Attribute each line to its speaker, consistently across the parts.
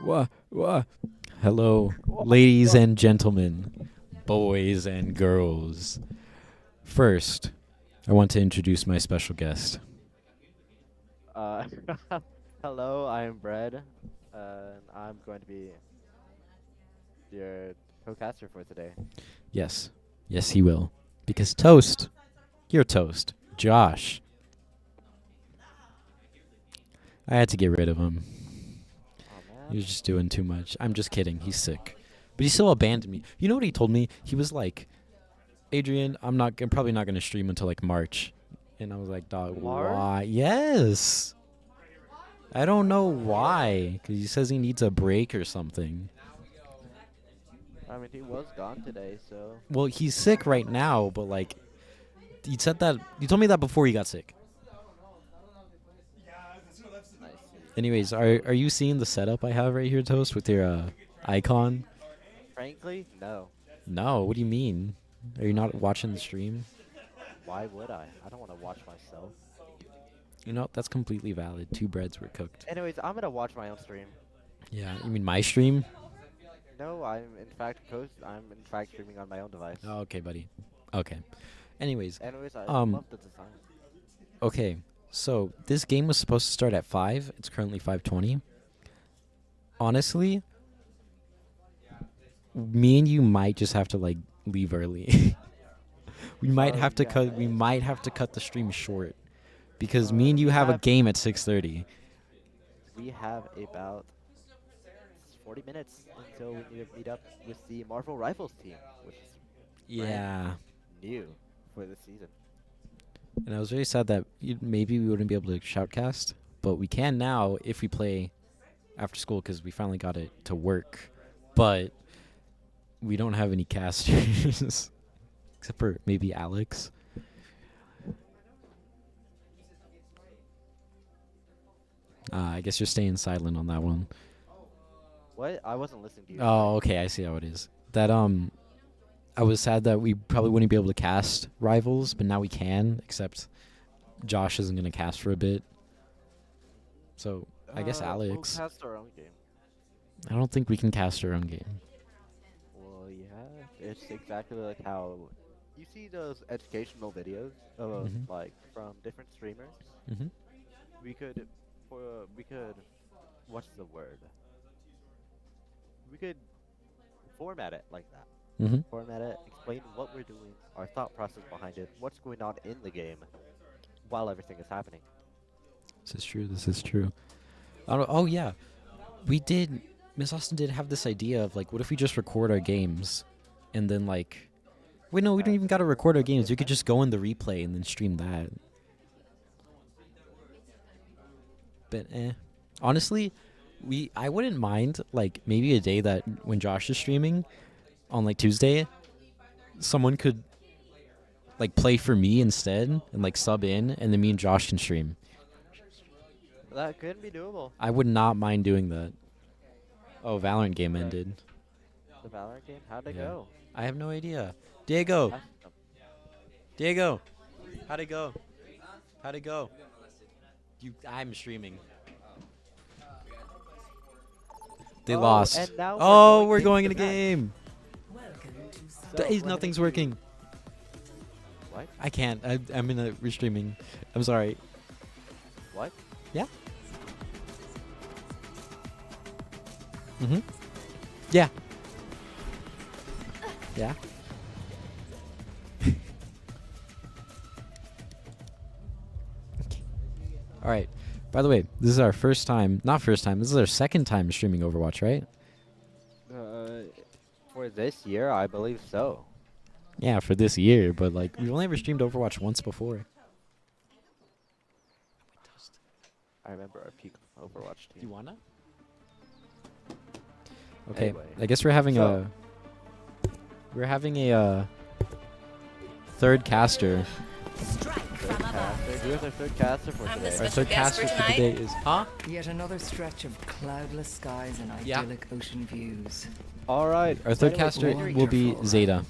Speaker 1: Wah. Hello, ladies and gentlemen, boys and girls. First, I want to introduce my special guest.
Speaker 2: Uh, Hello, I am Bread, and I'm going to be your co-caster for today.
Speaker 1: Yes, yes, he will. Because Toast, you're Toast. Josh, I had to get rid of him.
Speaker 2: Oh
Speaker 1: He
Speaker 2: man,
Speaker 1: was just doing too much. I'm just kidding. He's sick. But he still abandoned me. You know what he told me? He was like, Adrian, I'm probably not going to stream until like March. And I was like, dog,
Speaker 2: March?
Speaker 1: why? Yes. I don't know why. Because he says he needs a break or something.
Speaker 2: I mean, he was gone today, so
Speaker 1: Well, he's sick right now, but like, he said that. You told me that before he got sick.
Speaker 2: I see.
Speaker 1: Anyways, are you seeing the setup I have right here, Toast, with your icon?
Speaker 2: Frankly, no.
Speaker 1: No, what do you mean? Are you not watching the stream?
Speaker 2: Why would I? I don't want to watch myself.
Speaker 1: You know, that's completely valid. Two breads were cooked.
Speaker 2: Anyways, I'm gonna watch my own stream.
Speaker 1: Yeah, you mean my stream?
Speaker 2: No, I'm in fact streaming on my own device.
Speaker 1: Oh, okay, buddy. Okay. Anyways,
Speaker 2: Anyways, I
Speaker 1: um,
Speaker 2: love the design.
Speaker 1: okay. So this game was supposed to start at 5. It's currently 5:20. Honestly, me and you might just have to like leave early. We might
Speaker 2: Oh
Speaker 1: have to
Speaker 2: yeah,
Speaker 1: cut. We might have to cut the stream short because me and you
Speaker 2: we
Speaker 1: have a
Speaker 2: have
Speaker 1: game at 6:30.
Speaker 2: we have about 40 minutes until we need to meet up with the Marvel Rifles team, which is
Speaker 1: Yeah,
Speaker 2: new for this season.
Speaker 1: and I was very sad that maybe we wouldn't be able to shoutcast, but we can now if we play after school because we finally got it to work. But we don't have any casters except for maybe Alex. I guess you're staying silent on that one.
Speaker 2: What? I wasn't listening to you.
Speaker 1: Oh, okay, I see how it is. That I was sad that we probably wouldn't be able to cast rivals, but now we can. Except Josh isn't gonna cast for a bit, so I guess Alex.
Speaker 2: We'll cast our own game.
Speaker 1: I don't think we can cast our own game.
Speaker 2: Well, yeah, it's exactly like how you see those educational videos of
Speaker 1: Mhm.
Speaker 2: like from different streamers.
Speaker 1: Mhm.
Speaker 2: We could, we could, what's the word? We could format it like that.
Speaker 1: Mhm.
Speaker 2: Format it, explain what we're doing, our thought process behind it, what's going on in the game while everything is happening.
Speaker 1: This is true. This is true. Oh yeah, we did. Miss Austin did have this idea of like, what if we just record our games, and then like, wait, no, we don't even gotta record our games. We could just go in the replay and then stream that. But honestly, I wouldn't mind like maybe a day that when Josh is streaming on like Tuesday, someone could like play for me instead and like sub in, and then me and Josh can stream.
Speaker 2: That could be doable.
Speaker 1: I would not mind doing that. Oh, Valorant game ended.
Speaker 2: The Valorant game, how'd it
Speaker 1: Yeah.
Speaker 2: go?
Speaker 1: I have no idea. Diego,
Speaker 2: Ask them.
Speaker 1: Diego, how'd it go? How'd it go? I'm streaming. They
Speaker 2: Oh,
Speaker 1: lost.
Speaker 2: and now
Speaker 1: Oh,
Speaker 2: we're
Speaker 1: we're
Speaker 2: going
Speaker 1: going in a
Speaker 2: into the match.
Speaker 1: game.
Speaker 2: So,
Speaker 1: Nothing's working.
Speaker 2: What?
Speaker 1: I can't. I'm in a restreaming. I'm sorry.
Speaker 2: What?
Speaker 1: Yeah. Mhm. Yeah. Yeah. Okay. All right. By the way, this is our first time. Not first time. This is our second time streaming Overwatch, right?
Speaker 2: For this year, I believe so.
Speaker 1: Yeah, for this year. But like, we've only ever streamed Overwatch once before.
Speaker 2: I remember our peak Overwatch
Speaker 1: Do you
Speaker 2: team.
Speaker 1: wanna? Okay.
Speaker 2: Anyway,
Speaker 1: I guess we're having
Speaker 2: so-
Speaker 1: a third caster.
Speaker 3: Strike
Speaker 2: Third
Speaker 3: from above.
Speaker 2: caster. Who is our third caster for
Speaker 3: I'm
Speaker 2: today?
Speaker 3: the
Speaker 1: Our
Speaker 3: Special
Speaker 1: third
Speaker 3: guest for
Speaker 1: caster for
Speaker 3: tonight?
Speaker 1: today is
Speaker 4: Yet another stretch of cloudless skies and
Speaker 1: Yeah.
Speaker 4: idyllic ocean views.
Speaker 2: All right.
Speaker 1: Our third
Speaker 2: Anyway,
Speaker 1: caster
Speaker 2: Henry,
Speaker 1: will be
Speaker 4: Wonderful.
Speaker 1: Zeta.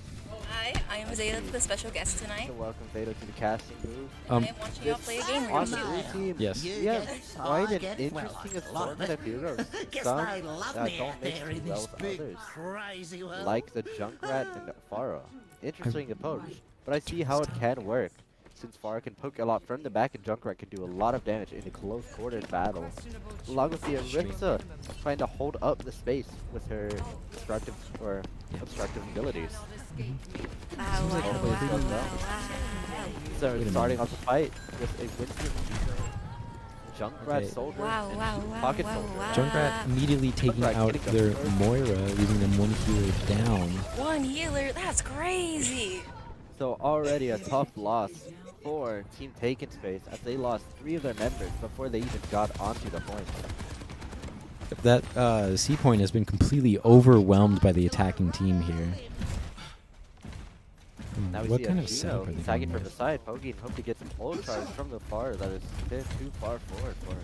Speaker 3: Hi, I am Zeta, the special guest tonight.
Speaker 2: So welcome Veda to the casting booth.
Speaker 3: I am watching y'all play a game
Speaker 2: On
Speaker 3: real
Speaker 2: the
Speaker 3: soon.
Speaker 2: blue team,
Speaker 1: Yes.
Speaker 2: we have quite an interesting assortment of heroes. Some don't mix too well with others, like the Junkrat and Pharah. Interesting approach, but I see how it can work, since Pharah can poke a lot from the back and Junkrat can do a lot of damage in a close quartered battle. Along with the Arisa trying to hold up the space with her destructive or obstructive abilities.
Speaker 3: Wow,
Speaker 2: Hopefully it goes well. So
Speaker 1: Wait a
Speaker 2: starting
Speaker 1: minute.
Speaker 2: off the fight with a Winston Junkrat
Speaker 1: Okay.
Speaker 2: soldier
Speaker 3: Wow,
Speaker 2: and
Speaker 3: wow,
Speaker 2: two
Speaker 3: wow,
Speaker 2: pocket
Speaker 3: wow,
Speaker 2: soldiers.
Speaker 3: wow.
Speaker 1: Junkrat immediately taking
Speaker 2: Junkrat
Speaker 1: out
Speaker 2: getting
Speaker 1: their
Speaker 2: them.
Speaker 1: Moira, leaving them one healer down.
Speaker 3: One healer, that's crazy.
Speaker 2: So already a tough loss for Team Taken Space as they lost 3 of their members before they even got onto the point.
Speaker 1: That C point has been completely overwhelmed by the attacking team here.
Speaker 2: Now we
Speaker 1: What
Speaker 2: see
Speaker 1: kind
Speaker 2: a
Speaker 1: of setup are
Speaker 2: Juno
Speaker 1: they
Speaker 2: tagging
Speaker 1: going
Speaker 2: from the
Speaker 1: with?
Speaker 2: side, poking, hope to get some ult charge from the far that is too far forward for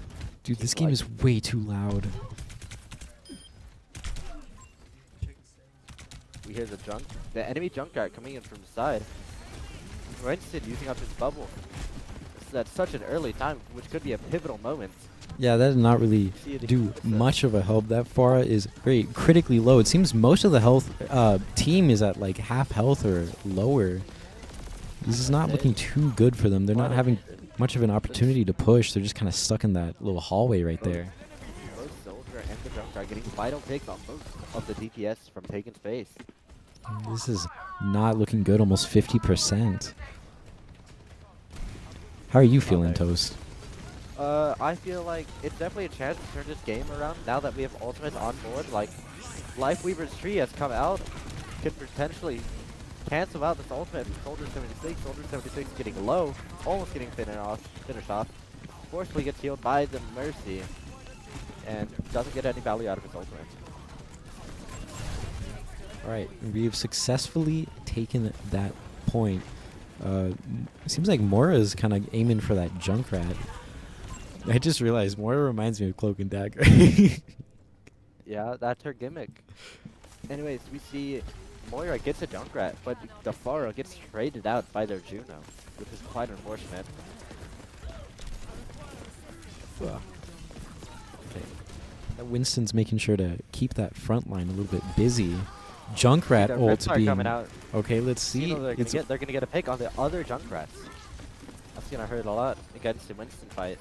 Speaker 1: Dude, this
Speaker 2: Team
Speaker 1: game is way too loud.
Speaker 2: We hear the enemy Junkrat coming in from the side. Winston using up his bubble. This is at such an early time, which could be a pivotal moment.
Speaker 1: Yeah, that did not really
Speaker 2: See it
Speaker 1: do
Speaker 2: here.
Speaker 1: much of a help. That Pharah is very critically low. It seems most of the health team is at like half health or lower. This is not looking too good for them. They're not having much of an opportunity to push. They're just kind of stuck in that little hallway right there.
Speaker 2: Both Soldier and the Junkrat getting vital picks on most of the DPS from Taken Space.
Speaker 1: This is not looking good. Almost 50%. How are you feeling,
Speaker 2: there.
Speaker 1: Toast?
Speaker 2: I feel like it's definitely a chance to turn this game around now that we have ultimates on board. Like, Lifeweaver's tree has come out, could potentially cancel out this ultimate from Soldier 76. Soldier 76 getting low, almost getting finished off. Forcefully gets healed by the Mercy, and doesn't get any value out of his ultimate.
Speaker 1: Alright, we've successfully taken that point. Seems like Moira is kind of aiming for that Junkrat. I just realized Moira reminds me of Cloak and Dagger.
Speaker 2: Yeah, that's her gimmick. Anyways, we see Moira gets a Junkrat, but the Pharah gets traded out by their Juno, which is quite unfortunate.
Speaker 1: Well, okay. Winston's making sure to keep that front line a little bit busy. Junkrat
Speaker 2: The
Speaker 1: ult
Speaker 2: Rips are
Speaker 1: being...
Speaker 2: coming out.
Speaker 1: Okay, let's see.
Speaker 2: You know
Speaker 1: It's
Speaker 2: they're gonna get a pick on the other Junkrats. That's gonna hurt a lot against the Winston fight.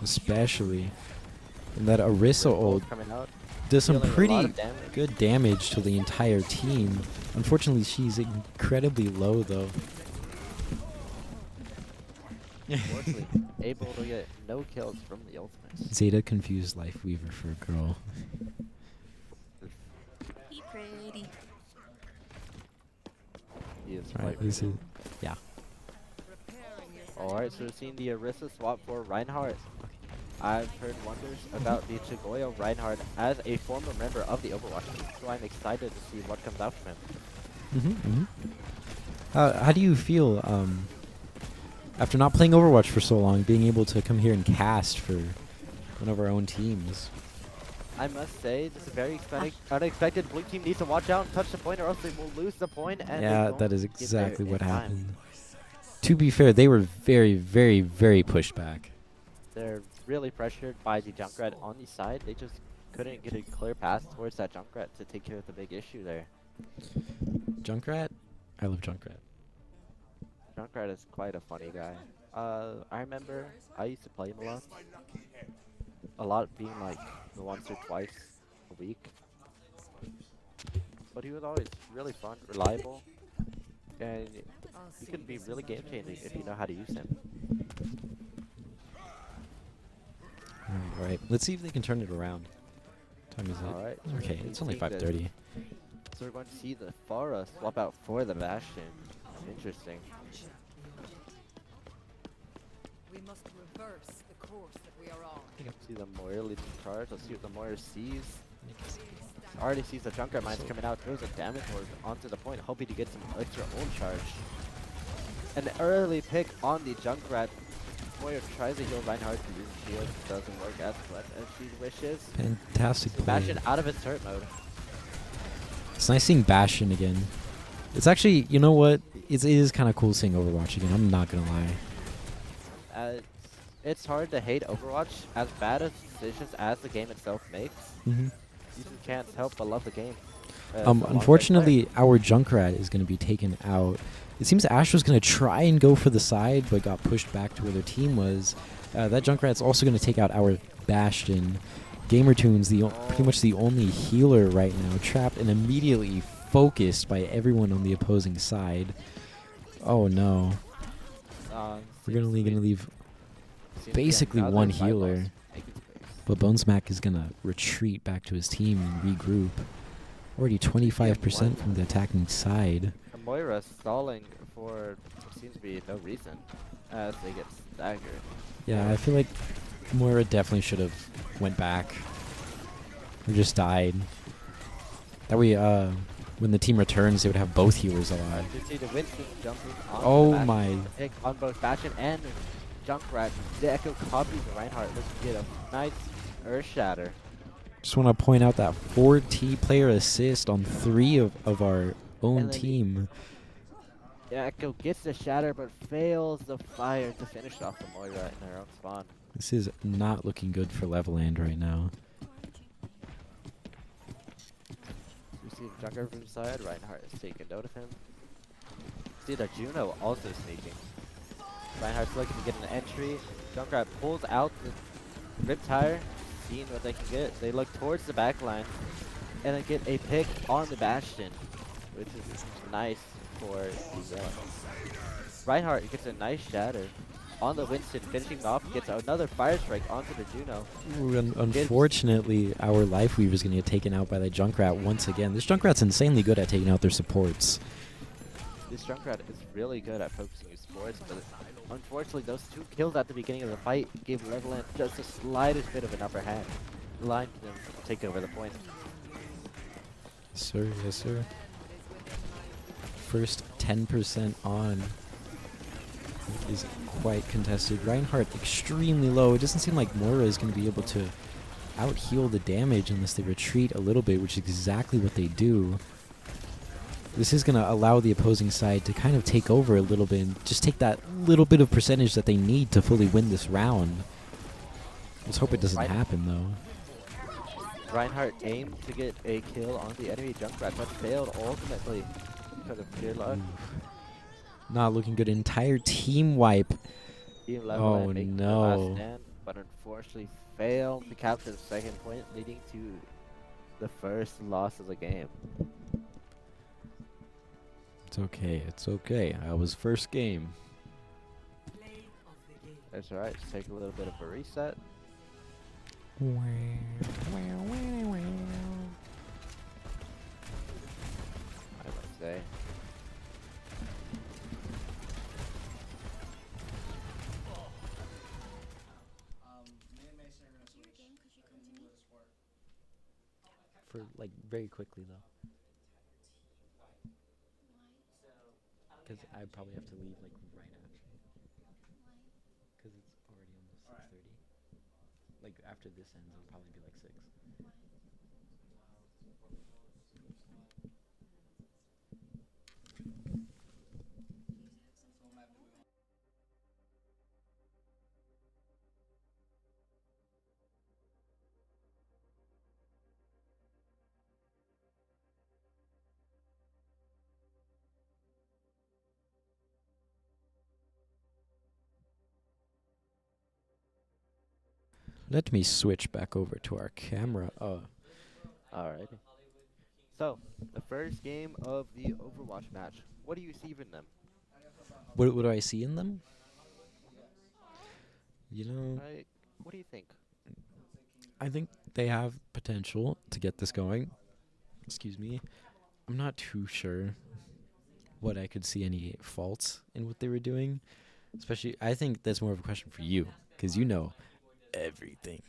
Speaker 1: especially. And that Arisa ult
Speaker 2: coming out.
Speaker 1: does some
Speaker 2: dealing a lot
Speaker 1: pretty
Speaker 2: of damage.
Speaker 1: good damage to the entire team. Unfortunately, she's incredibly low, though.
Speaker 2: Unfortunately, able to get no kills from the ultimate.
Speaker 1: Zeta confused Lifeweaver for a girl.
Speaker 3: He pretty.
Speaker 2: He is
Speaker 1: Alright,
Speaker 2: quite
Speaker 1: this is... Yeah.
Speaker 2: Alright, so we're seeing the Arisa swap for Reinhardt. I've heard wonders about the Chigoyo Reinhardt as a former member of the Overwatch team, so I'm excited to see what comes out from him.
Speaker 1: How do you feel after not playing Overwatch for so long, being able to come here and cast for one of our own teams?
Speaker 2: I must say, this is a very unexpected. Blue team needs to watch out and touch the point, or else they will lose the point. And they
Speaker 1: Yeah,
Speaker 2: won't
Speaker 1: that is
Speaker 2: get there
Speaker 1: exactly
Speaker 2: in
Speaker 1: what
Speaker 2: time.
Speaker 1: happened. To be fair, they were very, very, very pushed back.
Speaker 2: They're really pressured by the Junkrat on the side. They just couldn't get a clear path towards that Junkrat to take care of the big issue there.
Speaker 1: Junkrat? I love Junkrat.
Speaker 2: Junkrat is quite a funny guy. I remember I used to play him a lot. A lot being like once or twice a week. But he was always really fun, reliable, and he can be really game changing if you know how to use him.
Speaker 1: Alright, let's see if they can turn it around. What time is it?
Speaker 2: Alright.
Speaker 1: Okay, it's only
Speaker 2: Seeing this.
Speaker 1: 5:30.
Speaker 2: So we're going to see the Pharah swap out for the Bastion. Interesting.
Speaker 4: We must reverse the course that we are on.
Speaker 2: See the Moira leading the charge. Let's see what the Moira sees. Already sees the Junkrat mines coming out. Throws a damage ward onto the point, hoping to get some extra ult charge. An early pick on the Junkrat. Moira tries to heal Reinhardt to use the shield. Doesn't work as much as she wishes.
Speaker 1: Fantastic play.
Speaker 2: Bastion out of his turret mode.
Speaker 1: It's nice seeing Bastion again. It's actually, you know what? it is kind of cool seeing Overwatch again. I'm not gonna lie.
Speaker 2: Uh, it's hard to hate Overwatch. As bad as decisions as the game itself makes,
Speaker 1: Hmm.
Speaker 2: you just can't help but love the game. So long as I play it.
Speaker 1: Unfortunately, our Junkrat is going to be taken out. It seems Ash was going to try and go for the side, but got pushed back to where their team was. That Junkrat's also going to take out our Bastion. Gamertoon's pretty much the only healer right now, trapped and immediately focused by everyone on the opposing side. Oh no. We're
Speaker 2: Seems
Speaker 1: going to leave
Speaker 2: seems to be
Speaker 1: basically
Speaker 2: another
Speaker 1: one
Speaker 2: fight loss.
Speaker 1: healer.
Speaker 2: Making space.
Speaker 1: But Bonesmack is going to retreat back to his team and regroup. Already 25% from the attacking side.
Speaker 2: Moira stalling for seems to be no reason as they get staggered.
Speaker 1: Yeah, I feel like Moira definitely should have went back. Or just died. That way, when the team returns, they would have both healers alive.
Speaker 2: You see the Winston jumping on
Speaker 1: Oh
Speaker 2: the Bastion.
Speaker 1: my.
Speaker 2: The pick on both Bastion and Junkrat. The Echo copies the Reinhardt. Let's get a nice Earth Shatter.
Speaker 1: Just want to point out that 4T player assist on 3 of our own
Speaker 2: And then
Speaker 1: team.
Speaker 2: The Echo gets the Shatter but fails the fire to finish off the Moira in their own spawn.
Speaker 1: This is not looking good for Leveland right now.
Speaker 2: We see the Junkrat from the side. Reinhardt is taking note of him. See the Juno also sneaking. Reinhardt's looking to get an entry. Junkrat pulls out the Riptire, seeing what they can get. They look towards the back line and then get a pick on the Bastion, which is nice for the villain. Reinhardt gets a nice shatter on the Winston, finishing off, gets another fire strike onto the Juno.
Speaker 1: Ooh, unfortunately, our Life Weaver is going to get taken out by the Junkrat once again. This Junkrat's insanely good at taking out their supports.
Speaker 2: This Junkrat is really good at focusing his sports, but unfortunately those 2 kills at the beginning of the fight gave Leveland just the slightest bit of an upper hand, allowing them to take over the point.
Speaker 1: Yes, sir. Yes, sir. First 10% on is quite contested. Reinhardt extremely low. It doesn't seem like Moira is going to be able to out-heal the damage unless they retreat a little bit, which is exactly what they do. This is going to allow the opposing side to kind of take over a little bit and just take that little bit of percentage that they need to fully win this round. Let's hope it doesn't happen, though.
Speaker 2: Reinhardt aimed to get a kill on the enemy Junkrat, but failed ultimately because of pure luck.
Speaker 1: Not looking good. Entire team wipe.
Speaker 2: Team
Speaker 1: Oh,
Speaker 2: Leveland making the last
Speaker 1: no.
Speaker 2: stand, but unfortunately failed to capture the second point, leading to the first loss of the game.
Speaker 1: It's okay. It's okay. I was first game.
Speaker 2: That's alright, just take a little bit of a reset. I must say.
Speaker 1: For like very quickly though. Because I probably have to leave like right after. Because it's already almost 6:30. Like after this ends, it'll probably be like 6. Let me switch back over to our camera.
Speaker 2: Alrighty. So, the first game of the Overwatch match. What do you see in them?
Speaker 1: What do I see in them? You know,
Speaker 2: What do you think?
Speaker 1: I think they have potential to get this going. Excuse me. I'm not too sure what I could see any faults in what they were doing. Especially, I think that's more of a question for you, because you know everything.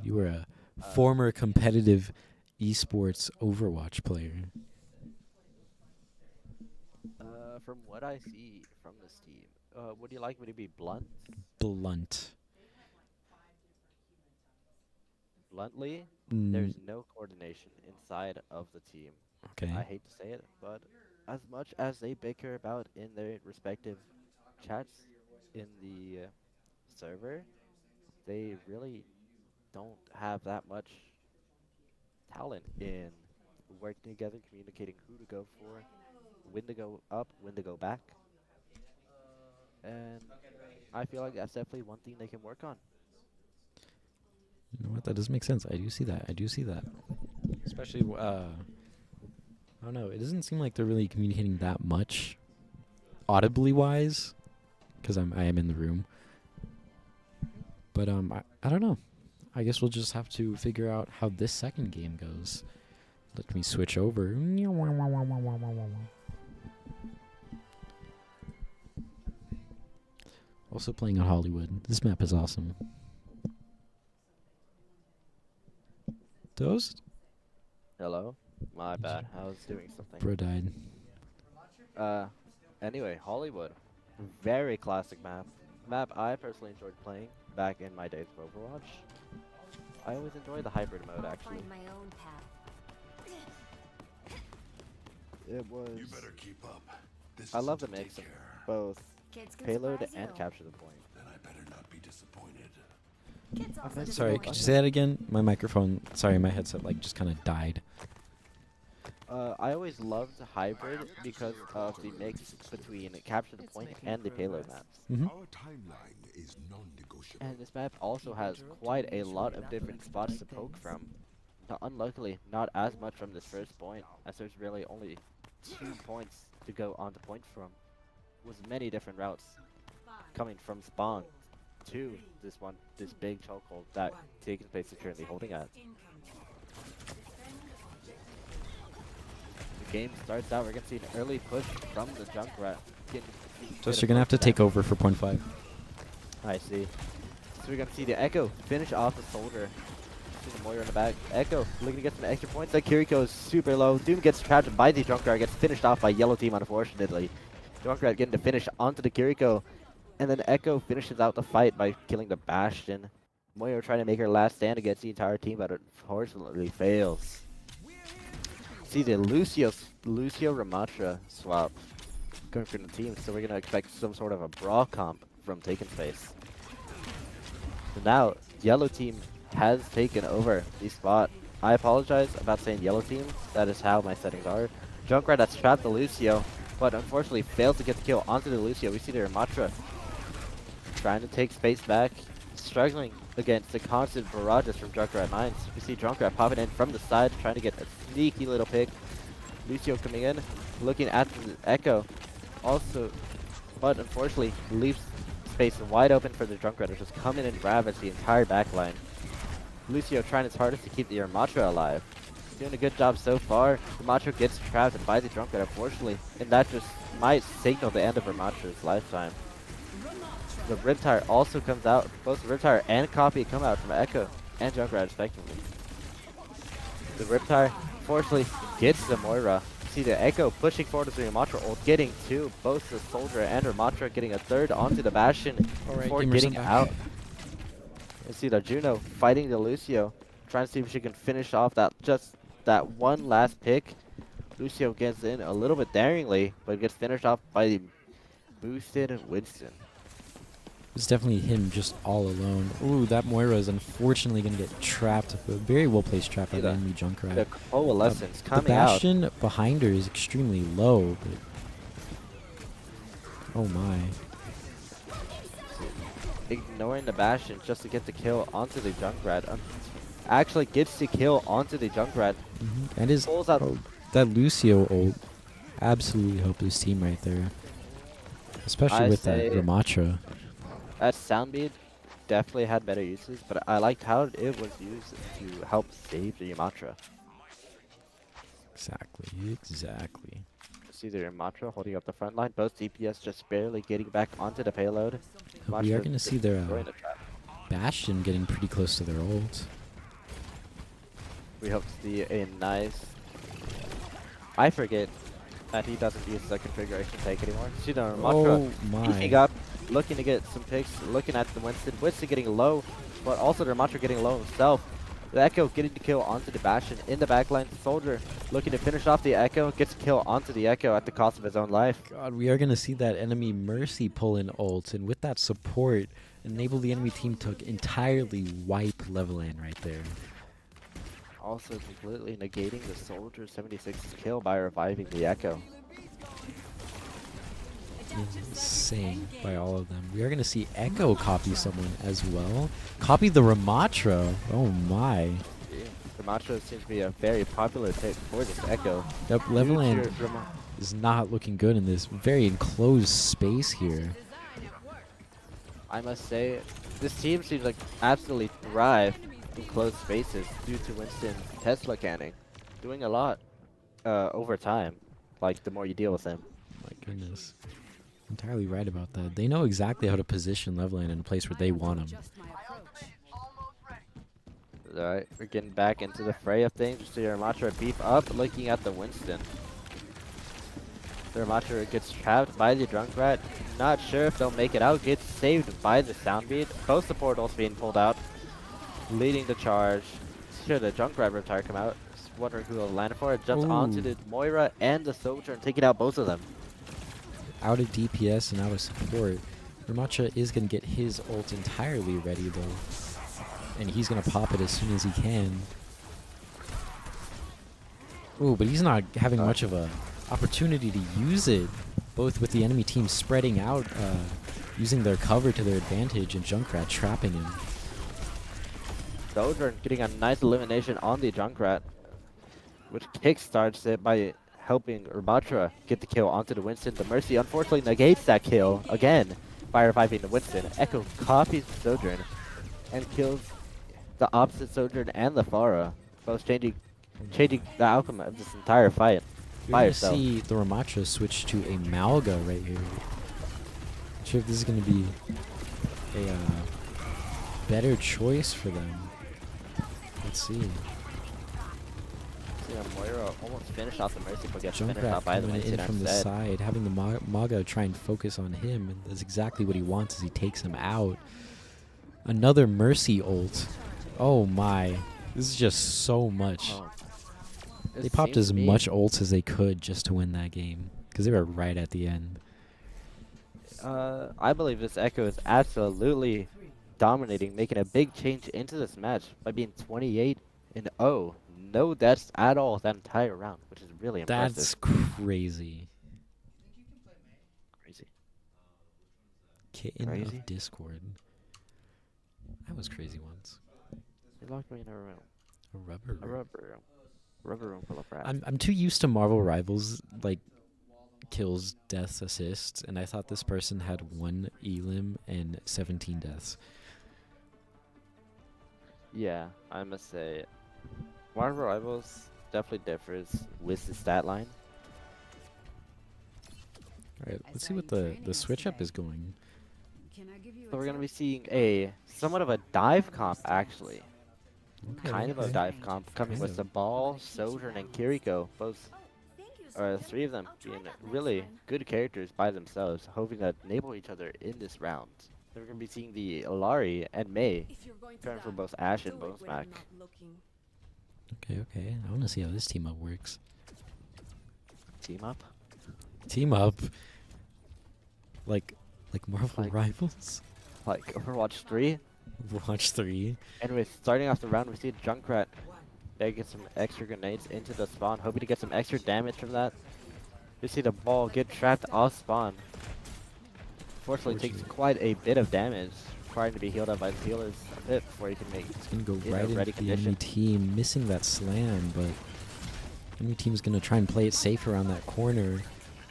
Speaker 1: You were a former competitive esports Overwatch player.
Speaker 2: From what I see from this team, would you like me to be blunt?
Speaker 1: Blunt.
Speaker 2: Bluntly, there's no coordination inside of the team.
Speaker 1: Okay.
Speaker 2: I hate to say it, but as much as they bicker about in their respective chats in the server, they really don't have that much talent in working together, communicating who to go for, when to go up, when to go back. And I feel like that's definitely one thing they can work on.
Speaker 1: You know what? That does make sense. I do see that. I do see that. Especially, I don't know. It doesn't seem like they're really communicating that much, audibly wise, because I am in the room. But I don't know. I guess we'll just have to figure out how this second game goes. Let me switch over. Also playing on Hollywood. This map is awesome. Toast?
Speaker 2: Hello? My bad. I was doing something.
Speaker 1: Bro died.
Speaker 2: Anyway, Hollywood. Very classic map. Map I personally enjoyed playing back in my days of Overwatch. I always enjoy the hybrid mode, actually.
Speaker 5: Find my own path.
Speaker 2: It was...
Speaker 6: You better keep up. This
Speaker 2: I love the
Speaker 6: isn't to
Speaker 2: mix of
Speaker 6: take care.
Speaker 2: both
Speaker 5: Kids can
Speaker 2: payload
Speaker 5: surprise
Speaker 2: and
Speaker 5: you.
Speaker 2: capture the point.
Speaker 6: Then I better not be disappointed.
Speaker 5: Kids also
Speaker 2: Sorry,
Speaker 1: Sorry,
Speaker 5: disappoint.
Speaker 1: could you say that again? My microphone, sorry, my headset like just kind of died.
Speaker 2: I always loved hybrid because of the mix between capture the point and the payload maps.
Speaker 1: Mm-hmm.
Speaker 6: Our timeline is non-negotiable.
Speaker 2: And this map also has quite a lot of different spots to poke from. Now, unluckily, not as much from this first point, as there's really only 2 points to go on the point from. With many different routes coming from spawn to this big chokehold that Taken Place is currently holding at. The game starts out, we're gonna see an early push from the Junkrat.
Speaker 1: Just you're gonna have to take over for point 5.
Speaker 2: I see. So we're gonna see the Echo finish off the Soldier. See the Moira in the back. Echo looking to get some extra points. That Kiriko is super low. Doom gets trapped by the Junkrat, gets finished off by Yellow Team, unfortunately. Junkrat getting to finish onto the Kiriko. And then Echo finishes out the fight by killing the Bastion. Moira trying to make her last stand against the entire team, but unfortunately fails. See the Lucio Ramatra swap going for the team, so we're gonna expect some sort of a brawl comp from Taken Space. So now Yellow Team has taken over the spot. I apologize about saying Yellow Team. That is how my settings are. Junkrat has trapped the Lucio, but unfortunately fails to get the kill onto the Lucio. We see the Ramatra trying to take space back, struggling against the constant barrages from Junkrat mines. We see Junkrat popping in from the side, trying to get a sneaky little pick. Lucio coming in, looking at the Echo, also, but unfortunately leaves space wide open for the Junkrat to just come in and ravage the entire backline. Lucio trying his hardest to keep the Ramatra alive. Doing a good job so far. Ramatra gets trapped by the Junkrat, unfortunately, and that just might signal the end of Ramatra's lifetime. The Riptire also comes out. Both Riptire and Copy come out from Echo and Junkrat respectively. The Riptire fortunately gets the Moira. See the Echo pushing forward to the Ramatra ult, getting two, both the Soldier and Ramatra getting a third onto the Bastion before getting out. And see the Juno fighting the Lucio, trying to see if she can finish off that one last pick. Lucio gets in a little bit daringly, but gets finished off by the boosted Winston.
Speaker 1: It's definitely him just all alone. Ooh, that Moira is unfortunately going to get trapped. A very well-placed trap by the enemy Junkrat.
Speaker 2: The coalescence
Speaker 1: The
Speaker 2: coming out.
Speaker 1: Bastion behind her is extremely low. But oh my.
Speaker 2: Ignoring the Bastion just to get the kill onto the Junkrat. Actually gets the kill onto the Junkrat.
Speaker 1: And his
Speaker 2: Pulls out.
Speaker 1: that Lucio ult absolutely helped his team right there. Especially with that Ramatra.
Speaker 2: That Soundbeat definitely had better uses, but I liked how it was used to help save the Ramatra.
Speaker 1: Exactly.
Speaker 2: See the Ramatra holding up the front line. Both DPS just barely getting back onto the payload.
Speaker 1: We are going to see their
Speaker 2: destroying the trap.
Speaker 1: Bastion getting pretty close to their ult.
Speaker 2: We hope to see a nice... I forget that he doesn't use the configuration take anymore. See the Ramatra beefing up, looking to get some picks, looking at the Winston. Winston getting low, but also the Ramatra getting low himself. The Echo getting the kill onto the Bastion in the backline. Soldier looking to finish off the Echo, gets a kill onto the Echo at the cost of his own life.
Speaker 1: God, we are going to see that enemy Mercy pull in ult, and with that support, enable the enemy team to entirely wipe Leveland right there.
Speaker 2: Also completely negating the Soldier 76's kill by reviving the Echo.
Speaker 1: Insane by all of them. We are going to see Echo copy someone as well. Copy the Ramatra. Oh my.
Speaker 2: The Macho seems to be a very popular pick for this Echo.
Speaker 1: Yep, Leveland is not looking good in this very enclosed space here.
Speaker 2: I must say, this team seems like absolutely thrive in closed spaces due to Winston's Tesla canning. Doing a lot over time, like the more you deal with him.
Speaker 1: My goodness. Entirely right about that. They know exactly how to position Leveland in a place where they want him.
Speaker 2: Alright, we're getting back into the fray of things. We see Ramatra beef up, looking at the Winston. The Ramatra gets trapped by the Junkrat. Not sure if they'll make it out. Gets saved by the Soundbeat. Both the portals being pulled out. Leading the charge. Sure, the Junkrat Riptire come out. Just wondering who will land for it. Jumps onto the Moira and the Soldier and taking out both of them.
Speaker 1: Out of DPS and out of support. Ramatra is going to get his ult entirely ready though. And he's going to pop it as soon as he can. Ooh, but he's not having much of a opportunity to use it. Both with the enemy team spreading out, using their cover to their advantage, and Junkrat trapping him.
Speaker 2: Soldier getting a nice elimination on the Junkrat, which kickstarts it by helping Ramatra get the kill onto the Winston. The Mercy unfortunately negates that kill again by reviving the Winston. Echo copies the Sojourn and kills the opposite Sojourn and the Pharah, both changing the outcome of this entire fight.
Speaker 1: You're going to see the Ramatra switch to a Malga right here. Not sure if this is going to be a better choice for them. Let's see.
Speaker 2: Moira almost finished off the Mercy, but gets finished
Speaker 1: Junkrat
Speaker 2: off by the
Speaker 1: coming
Speaker 2: Winston
Speaker 1: in from the
Speaker 2: instead.
Speaker 1: side, having the Maga try and focus on him, and that's exactly what he wants as he takes him out. Another Mercy ult. Oh my. This is just so much.
Speaker 2: Oh.
Speaker 1: They popped as much ults as they could just to win that game, because they were right at the end.
Speaker 2: I believe this Echo is absolutely dominating, making a big change into this match by being 28-0. No deaths at all that entire round, which is really impressive.
Speaker 1: That's crazy.
Speaker 2: Crazy.
Speaker 1: Kitten
Speaker 2: Crazy?
Speaker 1: of Discord. I was crazy once.
Speaker 2: They locked me in a room.
Speaker 1: A rubber room.
Speaker 2: A rubber room. Rubber room full of rats.
Speaker 1: I'm too used to Marvel Rivals, like, kills, deaths, assists, and I thought this person had 1 elim and 17 deaths.
Speaker 2: Yeah, I must say, Marvel Rivals definitely differs with the stat line.
Speaker 1: Alright, let's see what the switch up is going.
Speaker 2: So we're going to be seeing a somewhat of a dive comp, actually.
Speaker 1: Okay,
Speaker 2: Kind of a
Speaker 1: okay.
Speaker 2: dive comp coming with the Ball, Sojourn, and Kiriko. Both, or 3 of them being really good characters by themselves, hoping to enable each other in this round. Then we're going to be seeing the Ilari and Mei turn for both Ashe and Bonesmack.
Speaker 1: Okay, okay. I want to see how this team up works.
Speaker 2: Team up?
Speaker 1: Team up? Like Marvel
Speaker 2: Like-
Speaker 1: Rivals?
Speaker 2: Like Overwatch 3?
Speaker 1: Overwatch 3?
Speaker 2: Anyway, starting off the round, we see Junkrat. They get some extra grenades into the spawn, hoping to get some extra damage from that. We see the Ball get trapped off spawn. Fortunately, takes quite a bit of damage, requiring to be healed up by the healers a bit before he can make
Speaker 1: It's going to go
Speaker 2: in a
Speaker 1: right
Speaker 2: ready
Speaker 1: into the enemy
Speaker 2: condition.
Speaker 1: team, missing that slam, but enemy team's going to try and play it safe around that corner.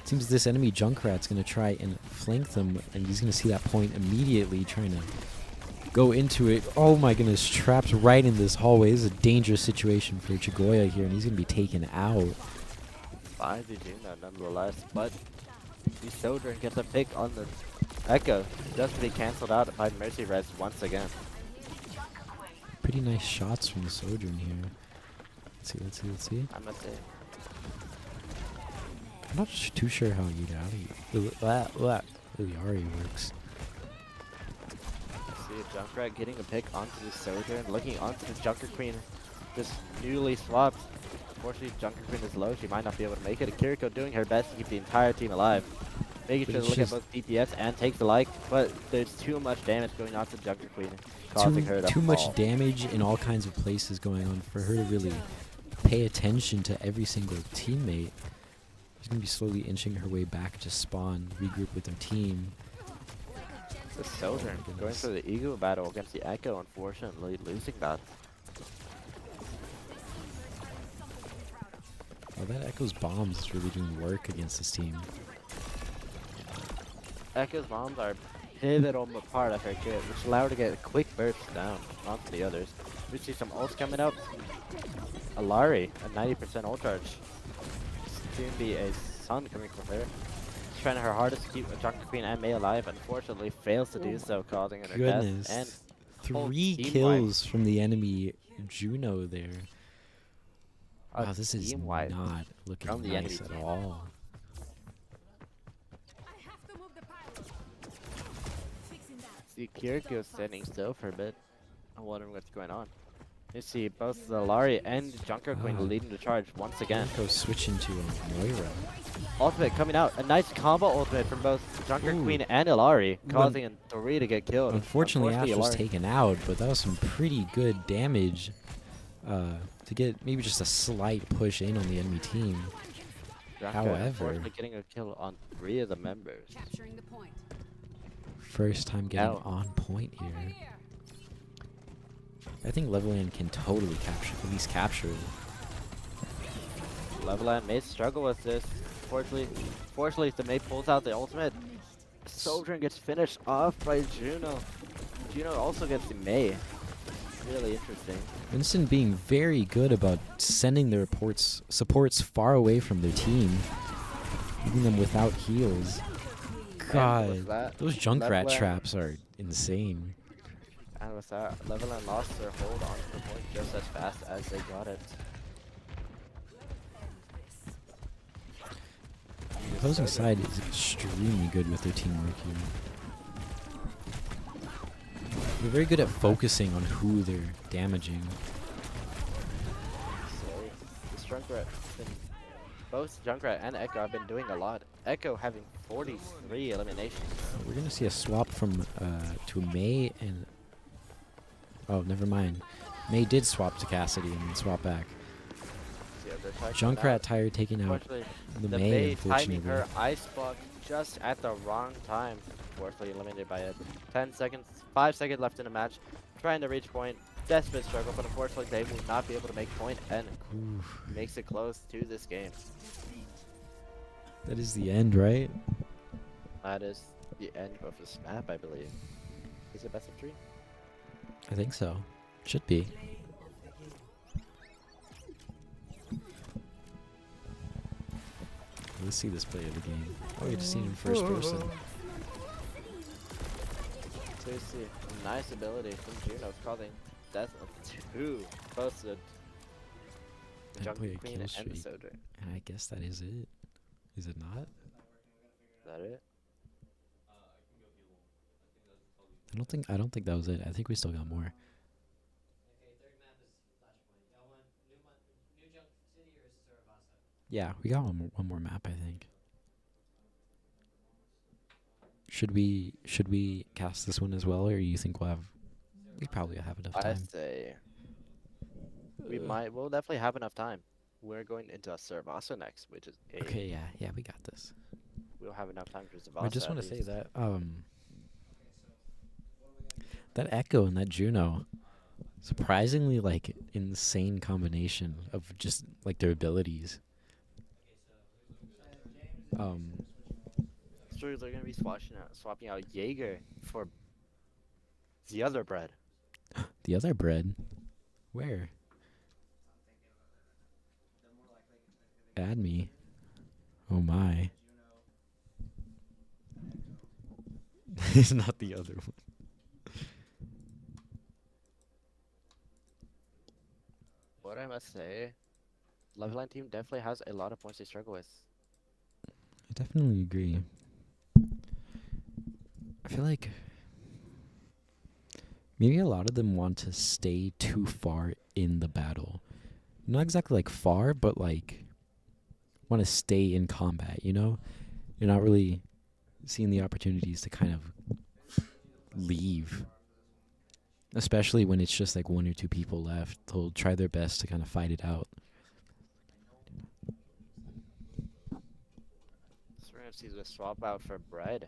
Speaker 1: Seems this enemy Junkrat's going to try and flank them, and he's going to see that point immediately, trying to go into it. Oh my goodness, trapped right in this hallway. This is a dangerous situation for Chigoya here, and he's going to be taken out.
Speaker 2: 5 nonetheless, but the Sojourn gets a pick on the Echo, just to be cancelled out by Mercy Res once again.
Speaker 1: Pretty nice shots from the Sojourn here. Let's see, let's see, let's see.
Speaker 2: I must say,
Speaker 1: I'm not too sure how Yari works.
Speaker 2: let's see. see a Junkrat getting a pick onto the Soldier and looking onto the Junker Queen. Just newly swapped. Unfortunately, Junker Queen is low. She might not be able to make it. Kiriko doing her best to keep the entire team alive. Making
Speaker 1: But
Speaker 2: sure to
Speaker 1: it's
Speaker 2: look at
Speaker 1: just
Speaker 2: both DPS and take the like, but there's too much damage going on to Junker Queen, causing her to
Speaker 1: too
Speaker 2: fall.
Speaker 1: much damage in all kinds of places going on for her to really pay attention to every single teammate. She's gonna be slowly inching her way back to spawn, regroup with her team.
Speaker 2: The Soldier going for the ego battle against the Echo, unfortunately losing that.
Speaker 1: Oh, that Echo's bombs is really doing work against this team.
Speaker 2: Echo's bombs are a pivotal part of her kit, which allow her to get a quick burst down onto the others. We see some ults coming up. Alari, a 90% ult charge. Soon be a Sun coming from her. She's trying her hardest to keep Junker Queen and Mei alive, unfortunately fails to do so, causing her death. And
Speaker 1: Goodness.
Speaker 2: whole
Speaker 1: 3
Speaker 2: team
Speaker 1: kills from the enemy Juno there.
Speaker 2: A
Speaker 1: Wow, this is
Speaker 2: team wipe
Speaker 1: not looking
Speaker 2: from the enemy
Speaker 1: nice at
Speaker 2: team.
Speaker 1: all.
Speaker 2: See Kiriko standing still for a bit. I'm wondering what's going on. You see both the Lari and Junker Queen leading the charge once again.
Speaker 1: Echo switching to a Moira.
Speaker 2: Ultimate coming out. A nice combo ultimate from both Junker
Speaker 1: Ooh.
Speaker 2: Queen and Ilari, causing a 3 to get killed.
Speaker 1: Unfortunately, Ash was
Speaker 2: Ilari-
Speaker 1: taken out, but that was some pretty good damage to get maybe just a slight push in on the enemy team.
Speaker 2: Junker
Speaker 1: However,
Speaker 2: unfortunately getting a kill on 3 of the members.
Speaker 1: first time getting
Speaker 2: Ow.
Speaker 1: on point here. I think Leveland can totally capture, at least capture it.
Speaker 2: Leveland may struggle with this. Fortunately, if the May pulls out the ultimate, Soldier gets finished off by Juno. Juno also gets the May. Really interesting.
Speaker 1: Winston being very good about sending their supports far away from their team, leaving them without heals.
Speaker 2: with
Speaker 1: God,
Speaker 2: that,
Speaker 1: those Junkrat
Speaker 2: Leveland-
Speaker 1: traps are insane.
Speaker 2: And with that, Leveland lost their hold on the point just as fast as they got it.
Speaker 1: The opposing side is extremely good with their teamwork here. They're very good at focusing on who they're damaging.
Speaker 2: So, this Junkrat, both Junkrat and Echo have been doing a lot. Echo having 43 eliminations.
Speaker 1: We're gonna see a swap from to May and oh, never mind. May did swap to Cassidy and then swap back.
Speaker 2: See how they're trying to
Speaker 1: Junkrat tired taking out
Speaker 2: Unfortunately,
Speaker 1: the
Speaker 2: the
Speaker 1: May,
Speaker 2: May timing
Speaker 1: unfortunately.
Speaker 2: her ice block just at the wrong time. Unfortunately eliminated by it. 10 seconds, 5 seconds left in the match. Trying to reach point. Desperate struggle, but unfortunately they will not be able to make point and
Speaker 1: Oof.
Speaker 2: makes it close to this game.
Speaker 1: That is the end, right?
Speaker 2: That is the end of this map, I believe. Is it best of 3?
Speaker 1: I think so. Should be. Let's see this play of the game. Oh, we get to see it in first person.
Speaker 2: So you see a nice ability from Juno causing death of 2. Both the
Speaker 1: And
Speaker 2: Junker
Speaker 1: play a
Speaker 2: Queen
Speaker 1: kill
Speaker 2: and the
Speaker 1: streak.
Speaker 2: Soldier.
Speaker 1: And I guess that is it. Is it not?
Speaker 2: Is that it?
Speaker 1: I don't think that was it. I think we still got more. Yeah, we got one more map, I think. Should we cast this one as well, or you think we probably have enough
Speaker 2: I
Speaker 1: time?
Speaker 2: say we'll definitely have enough time. We're going into a Cervasa next, which is a
Speaker 1: Okay, yeah, we got this.
Speaker 2: we'll have enough time for Cervasa.
Speaker 1: I just
Speaker 2: at
Speaker 1: want to say
Speaker 2: least.
Speaker 1: that that Echo and that Juno, surprisingly like insane combination of just like their abilities.
Speaker 2: It's true, they're gonna be swapping out Jaeger for the other bread.
Speaker 1: The other bread, where? Add me. Oh my. It's not the other one.
Speaker 2: What I must say, Leveland team definitely has a lot of points they struggle with.
Speaker 1: I definitely agree. I feel like maybe a lot of them want to stay too far in the battle. Not exactly like far, but like want to stay in combat, you know? You're not really seeing the opportunities to kind of leave. Especially when it's just like 1 or 2 people left. They'll try their best to kind of fight it out.
Speaker 2: So we're gonna see the swap out for Bread.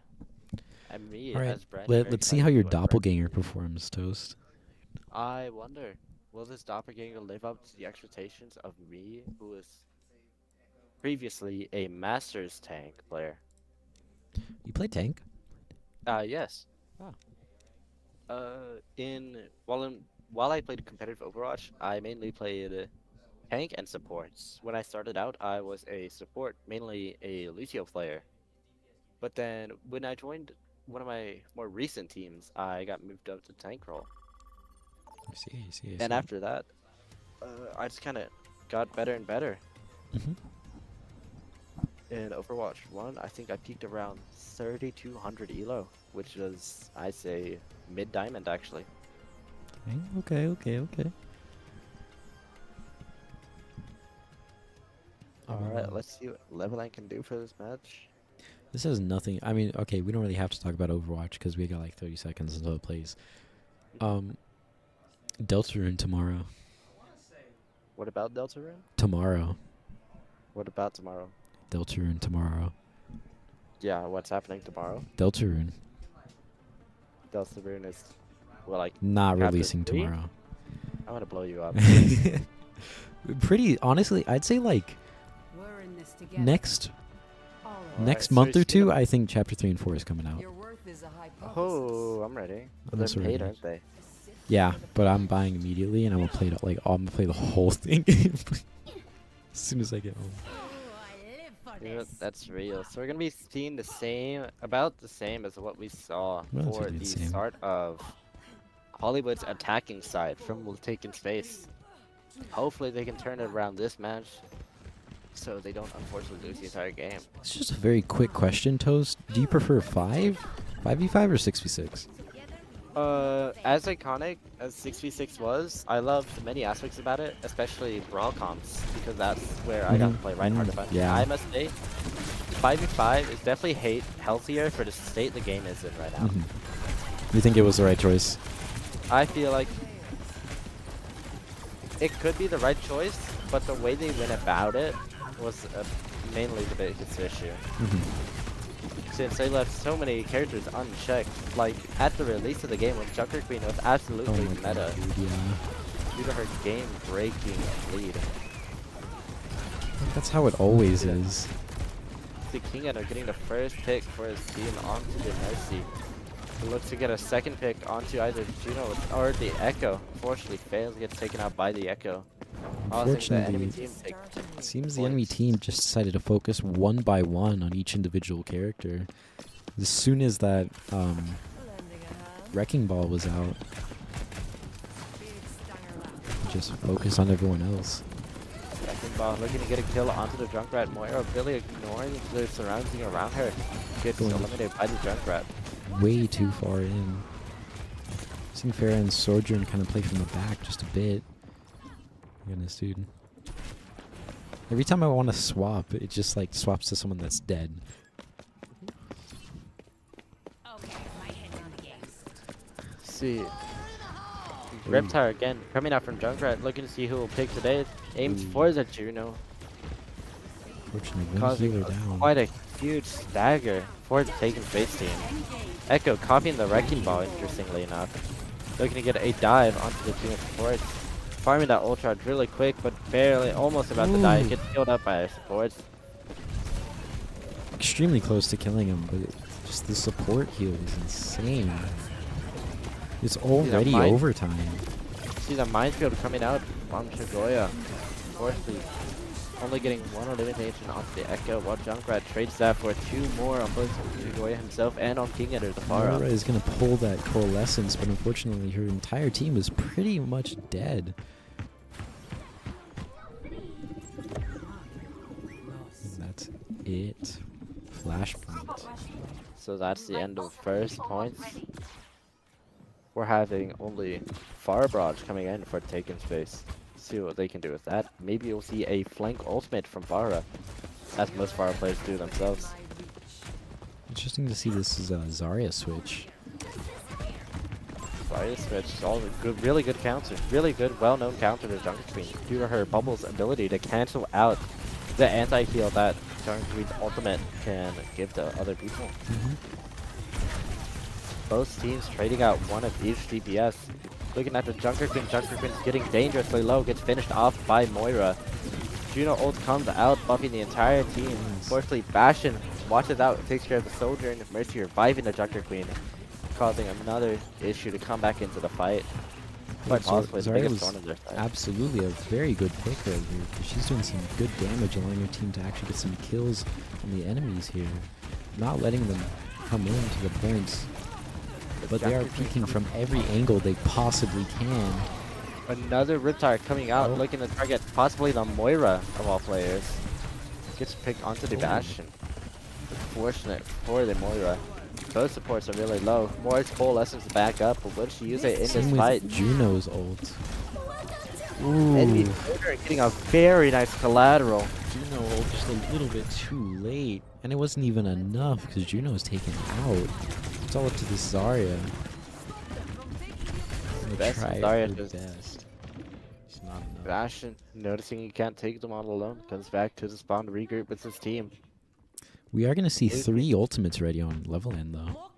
Speaker 2: And me
Speaker 1: All right,
Speaker 2: as Bread. Very
Speaker 1: let's see
Speaker 2: excited
Speaker 1: how
Speaker 2: to
Speaker 1: your
Speaker 2: join Bread.
Speaker 1: doppelganger performs, Toast.
Speaker 2: I wonder, will this doppelganger live up to the expectations of me, who was previously a Masters tank player?
Speaker 1: You play tank?
Speaker 2: Yes.
Speaker 1: Oh.
Speaker 2: While I played competitive Overwatch, I mainly played tank and supports. When I started out, I was a support, mainly a Lucio player. But then when I joined one of my more recent teams, I got moved up to tank role.
Speaker 1: I see, I see, I see.
Speaker 2: And after that, I just kind of got better and better.
Speaker 1: Mhm.
Speaker 2: In Overwatch 1, I think I peaked around 3200 elo, which is, I say, mid-diamond actually.
Speaker 1: Okay, okay, okay.
Speaker 2: Alright, let's see what Leveling can do for this match.
Speaker 1: This has nothing. I mean, okay, we don't really have to talk about Overwatch because we got like 30 seconds until it plays. Deltarune tomorrow.
Speaker 2: What about Deltarune?
Speaker 1: Tomorrow.
Speaker 2: What about tomorrow?
Speaker 1: Deltarune tomorrow.
Speaker 2: Yeah, what's happening tomorrow?
Speaker 1: Deltarune.
Speaker 2: Deltarune is, well, like,
Speaker 1: Not
Speaker 2: Chapter
Speaker 1: releasing
Speaker 2: 3?
Speaker 1: tomorrow.
Speaker 2: I'm gonna blow you up.
Speaker 1: Pretty honestly, I'd say like
Speaker 4: We're in this together.
Speaker 1: next
Speaker 4: All
Speaker 1: next
Speaker 2: so
Speaker 1: month or
Speaker 2: it's
Speaker 1: two,
Speaker 2: gonna-
Speaker 1: I think chapter 3 and 4 is coming out.
Speaker 4: Your worth is a hypothesis.
Speaker 2: Oh, I'm ready.
Speaker 1: I'm
Speaker 2: They're
Speaker 1: so
Speaker 2: paid,
Speaker 1: ready.
Speaker 2: aren't they?
Speaker 1: Yeah, but I'm buying immediately, and I'm gonna play it like I'm gonna play the whole thing as soon as I get home.
Speaker 2: Yeah, that's real. So we're gonna be seeing the same, about the same as what we saw for
Speaker 1: Relatively
Speaker 2: the
Speaker 1: the same.
Speaker 2: start of Hollywood's attacking side from taking space. Hopefully they can turn it around this match, so they don't unfortunately lose the entire game.
Speaker 1: It's just a very quick question, Toast. Do you prefer 5v5 or 6v6?
Speaker 2: As iconic as 6v6 was, I loved many aspects about it, especially brawl comps, because that's where I got to play Reinhardt a bunch.
Speaker 1: Yeah.
Speaker 2: I must say, 5v5 is definitely healthier for the state the game is in right now.
Speaker 1: You think it was the right choice?
Speaker 2: I feel like it could be the right choice, but the way they went about it was mainly the biggest issue. Since they left so many characters unchecked, like at the release of the game when Junker Queen was absolutely
Speaker 1: my
Speaker 2: meta
Speaker 1: God, dude, yeah.
Speaker 2: due to her game-breaking lead.
Speaker 1: That's how it always
Speaker 2: Yeah.
Speaker 1: is.
Speaker 2: The King Eater getting the first pick for his team onto the Mercy. He looks to get a second pick onto either Juno or the Echo. Unfortunately fails, gets taken out by the Echo. I think the enemy
Speaker 1: Unfortunately,
Speaker 2: team takes
Speaker 1: it seems the enemy team just decided to focus one by one on each individual character. As soon as that wrecking ball was out, just focus on everyone else.
Speaker 2: second ball, looking to get a kill onto the Junkrat. Moira really ignoring the surrounding around her. Gets
Speaker 1: Going-
Speaker 2: eliminated by the Junkrat.
Speaker 1: Way too far in. Seeing Farah and Sojourn kind of play from the back just a bit. Goodness, dude. Every time I want to swap, it just like swaps to someone that's dead.
Speaker 2: See. Reptile again, coming out from Junkrat, looking to see who will pick today. Aims for the Juno,
Speaker 1: Fortunately, one
Speaker 2: causing
Speaker 1: healer down.
Speaker 2: quite a huge stagger for the Taken Face team. Echo copying the Wrecking Ball, interestingly enough. Looking to get a dive onto the team of supports. Farming that Ultra really quick, but barely, almost about to die.
Speaker 1: Ooh.
Speaker 2: Gets killed up by supports.
Speaker 1: Extremely close to killing him, but just the support heal is insane. It's already
Speaker 2: mine-
Speaker 1: overtime.
Speaker 2: See the minefield coming out on Shigoya. Unfortunately, only getting one elimination onto the Echo, while Junkrat trades that for 2 more on both Shigoya himself and on King Eater, the far
Speaker 1: Mara
Speaker 2: up.
Speaker 1: is going to pull that coalescence, but unfortunately her entire team is pretty much dead. And that's it. Flashpoint.
Speaker 2: So that's the end of first points We're having only Farbarrage coming in for taking space. See what they can do with that. Maybe you'll see a flank ultimate from Vara, as most Vara players do themselves.
Speaker 1: Interesting to see this is a Zarya switch.
Speaker 2: Zarya switch, all the good, really good counter, really good, well-known counter to Jungle Queen due to her Bubble's ability to cancel out the anti-heal that Jungle Queen's ultimate can give to other people. Both teams trading out one of each DPS. Looking at the Junker Queen's getting dangerously low, gets finished off by Moira. Juno ult comes out, buffing the entire team. Unfortunately, Bastion watches out, takes care of the soldier, and Mercy reviving the Junker Queen, causing another issue to come back into the fight. Quite possibly the
Speaker 1: Zarya
Speaker 2: biggest
Speaker 1: was
Speaker 2: thorn in their side.
Speaker 1: absolutely a very good pick right here, because she's doing some good damage, allowing her team to actually get some kills on the enemies here. Not letting them come into the points. But they are peeking from every angle they possibly can.
Speaker 2: Another Riptide coming out,
Speaker 1: Oh.
Speaker 2: looking to target possibly the Moira of all players. Gets picked onto the Bastion. Unfortunate for the Moira. Both supports are really low. Moira's coalescence to back up, but will she use it in this
Speaker 1: Same
Speaker 2: fight?
Speaker 1: with Juno's ult.
Speaker 2: Enemy
Speaker 1: Ooh.
Speaker 2: getting a very nice collateral.
Speaker 1: Juno ult just a little bit too late. And it wasn't even enough, because Juno was taken out. It's all up to this Zarya.
Speaker 2: Best
Speaker 1: Try
Speaker 2: Zarya
Speaker 1: her
Speaker 2: just-
Speaker 1: best. It's not enough.
Speaker 2: Bastion, noticing he can't take them all alone, comes back to the spawn to regroup with his team.
Speaker 1: We are going to see 3 ultimates ready on level end, though.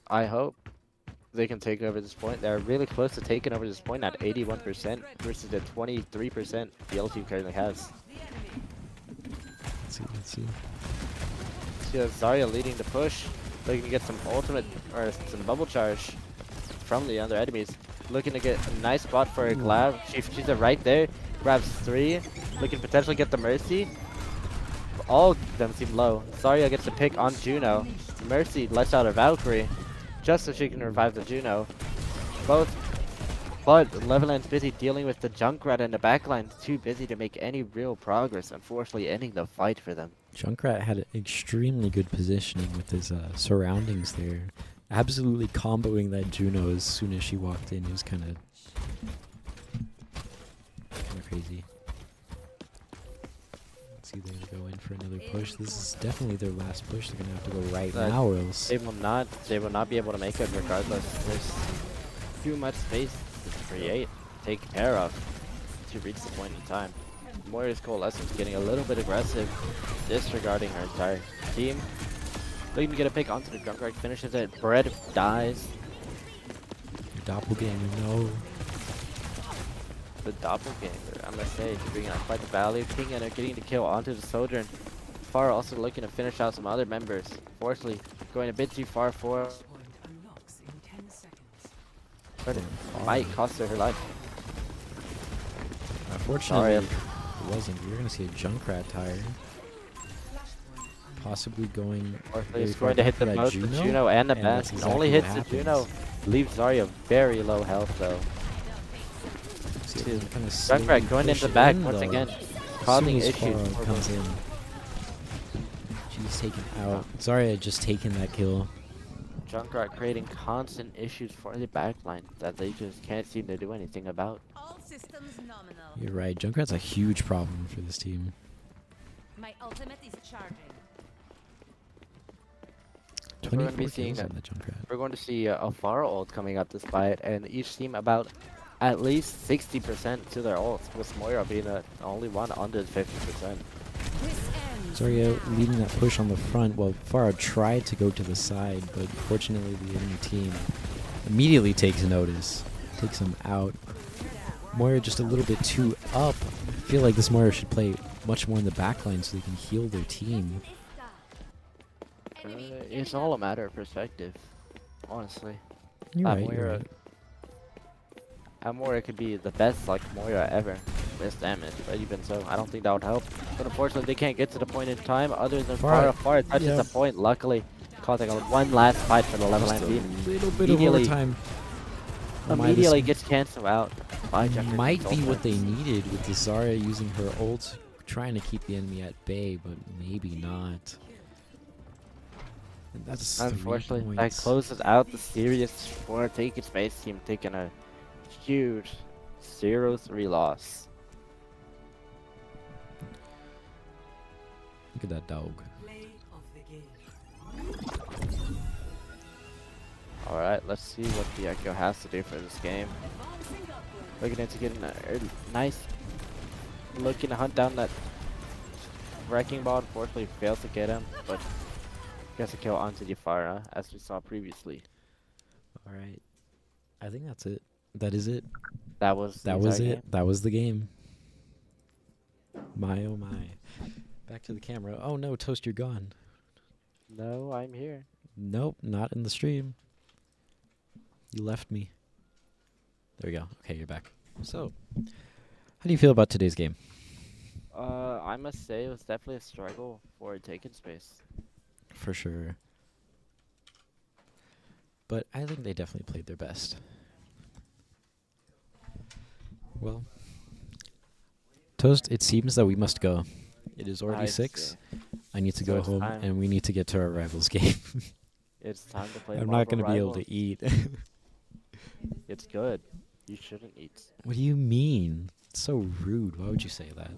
Speaker 2: I hope they can take over this point. They're really close to taking over this point at 81% versus the 23% the Yellow team currently has.
Speaker 1: Let's see, let's see.
Speaker 2: See Zarya leading the push, looking to get some ultimate or some bubble charge from the other enemies. Looking to get a nice spot for a Glab. She's right there, grabs 3, looking to potentially get the Mercy. All of them seem low. Zarya gets a pick on Juno. Mercy lets out a Valkyrie just so she can revive the Juno. Both, but Leveland's busy dealing with the Junkrat in the backline. Too busy to make any real progress, unfortunately ending the fight for them.
Speaker 1: Junkrat had extremely good positioning with his surroundings there. Absolutely comboing that Juno as soon as she walked in. It was kind of crazy. Let's see, they go in for another push. This is definitely their last push. They're gonna have to go right now, or else.
Speaker 2: They will not be able to make it regardless. There's too much space to create, take care of, to reach the point in time. Moira's Coalescence getting a little bit aggressive, disregarding her entire team. Looking to get a pick onto the Junkrat, finishes it. Bread dies.
Speaker 1: Your doppelganger, no.
Speaker 2: The doppelganger, I must say, bringing out quite the value. King and getting the kill onto the soldier. Far also looking to finish out some other members. Fortunately, going a bit too far forward. But it might cost her life.
Speaker 1: Unfortunately,
Speaker 2: Sorry.
Speaker 1: it wasn't. You're gonna see a Junkrat tire. Possibly going.
Speaker 2: Fortunately, it's
Speaker 1: very
Speaker 2: going to
Speaker 1: far
Speaker 2: hit
Speaker 1: for
Speaker 2: the
Speaker 1: that
Speaker 2: both the Juno and the
Speaker 1: and that's
Speaker 2: Bastion. Only
Speaker 1: exactly
Speaker 2: hits
Speaker 1: what
Speaker 2: the Juno. Leaves Zarya very low health though.
Speaker 1: See, they're kinda
Speaker 2: Junkrat
Speaker 1: slowly
Speaker 2: going into the
Speaker 1: pushing
Speaker 2: back
Speaker 1: in,
Speaker 2: once
Speaker 1: though.
Speaker 2: again,
Speaker 1: As
Speaker 2: causing
Speaker 1: soon as
Speaker 2: issues.
Speaker 1: Farah comes in. She's taken out. Zarya had just taken that kill.
Speaker 2: Junkrat creating constant issues for the backline that they just can't seem to do anything about.
Speaker 1: You're right. Junkrat's a huge problem for this team.
Speaker 5: My ultimate is charging.
Speaker 1: 24
Speaker 2: be seeing
Speaker 1: kills on
Speaker 2: that.
Speaker 1: the Junkrat.
Speaker 2: We're going to see a Far ult coming up this fight, and each team about at least 60% to their ults, with Moira being the only one under 50%.
Speaker 1: Zarya leading that push on the front while Farah tried to go to the side, but fortunately the enemy team immediately takes notice, takes him out. Moira just a little bit too up. I feel like this Moira should play much more in the backline so they can heal their team.
Speaker 2: It's all a matter of perspective, honestly.
Speaker 1: You're right, you're
Speaker 2: Moira,
Speaker 1: right.
Speaker 2: Moira could be the best like Moira ever. Best damage, but even so, I don't think that would help. But unfortunately, they can't get to the point in time other than
Speaker 1: Farah,
Speaker 2: Farah touches
Speaker 1: yeah.
Speaker 2: the point, luckily, causing one last fight for the level
Speaker 1: Just
Speaker 2: 9
Speaker 1: a
Speaker 2: team.
Speaker 1: little bit of
Speaker 2: Immediately-
Speaker 1: overtime.
Speaker 2: Immediately gets cancelled out by Junkrat.
Speaker 1: Might be what they needed with the Zarya using her ult, trying to keep the enemy at bay, but maybe not. And that's 3
Speaker 2: Unfortunately, that
Speaker 1: points.
Speaker 2: closes out the series for Taking Space team, taking a huge 0-3 loss.
Speaker 1: Look at that dog.
Speaker 2: Alright, let's see what the Echo has to do for this game. Looking into getting a nice, looking to hunt down that wrecking ball. Unfortunately, fails to get him, but gets a kill onto the Fara, as we saw previously.
Speaker 1: All right. I think that's it. That is it.
Speaker 2: That was the
Speaker 1: That was
Speaker 2: entire
Speaker 1: it.
Speaker 2: game.
Speaker 1: That was the game. My oh my. Back to the camera. Oh no, Toast, you're gone.
Speaker 2: No, I'm here.
Speaker 1: Nope, not in the stream. You left me. There we go. Okay, you're back. So, how do you feel about today's game?
Speaker 2: I must say it was definitely a struggle for Taking Space.
Speaker 1: For sure. But I think they definitely played their best. Well, Toast, it seems that we must go. It is already
Speaker 2: I
Speaker 1: 6.
Speaker 2: see.
Speaker 1: I need to
Speaker 2: So
Speaker 1: go
Speaker 2: it's
Speaker 1: home,
Speaker 2: time.
Speaker 1: and we need to get to our rivals game.
Speaker 2: It's time to play
Speaker 1: I'm not
Speaker 2: Marvel
Speaker 1: going to be able
Speaker 2: Rivals.
Speaker 1: to eat.
Speaker 2: It's good. You shouldn't eat.
Speaker 1: What do you mean? It's so rude. Why would you say that?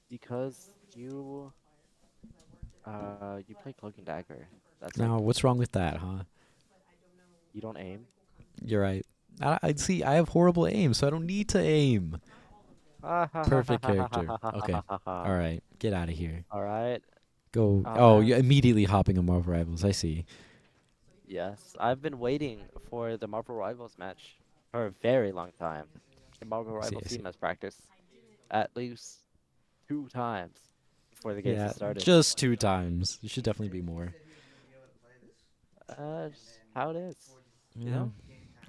Speaker 2: Because you play Cloak and Dagger. That's
Speaker 1: Now,
Speaker 2: like,
Speaker 1: what's wrong with that, huh?
Speaker 2: you don't aim.
Speaker 1: You're right. I see. I have horrible aim, so I don't need to aim. Perfect character. Okay. All right. Get out of here.
Speaker 2: Alright.
Speaker 1: Go.
Speaker 2: Oh,
Speaker 1: Oh,
Speaker 2: man.
Speaker 1: you're immediately hopping on Marvel Rivals. I see.
Speaker 2: Yes. I've been waiting for the Marvel Rivals match for a very long time. The Marvel
Speaker 1: I see,
Speaker 2: Rivals
Speaker 1: I see.
Speaker 2: team has practiced at least 2 times before the game
Speaker 1: Yeah,
Speaker 2: started.
Speaker 1: just 2 times. There should definitely be more.
Speaker 2: Just how it is.
Speaker 1: Yeah.
Speaker 2: know?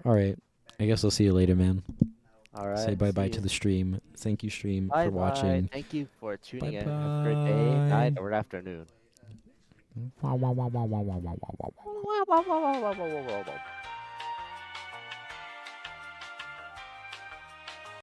Speaker 1: All right. I guess I'll see you later, man.
Speaker 2: Alright.
Speaker 1: Say bye-bye
Speaker 2: see
Speaker 1: to
Speaker 2: you.
Speaker 1: the stream. Thank you, stream,
Speaker 2: Bye
Speaker 1: for watching.
Speaker 2: Thank you for tuning in. Have a
Speaker 1: Bye-bye.
Speaker 2: great day, night, or afternoon.
Speaker 1: Wow, wow, wow, wow, wow, wow, wow, wow, wow.
Speaker 2: Wow, wow, wow, wow, wow, wow, wow, wow.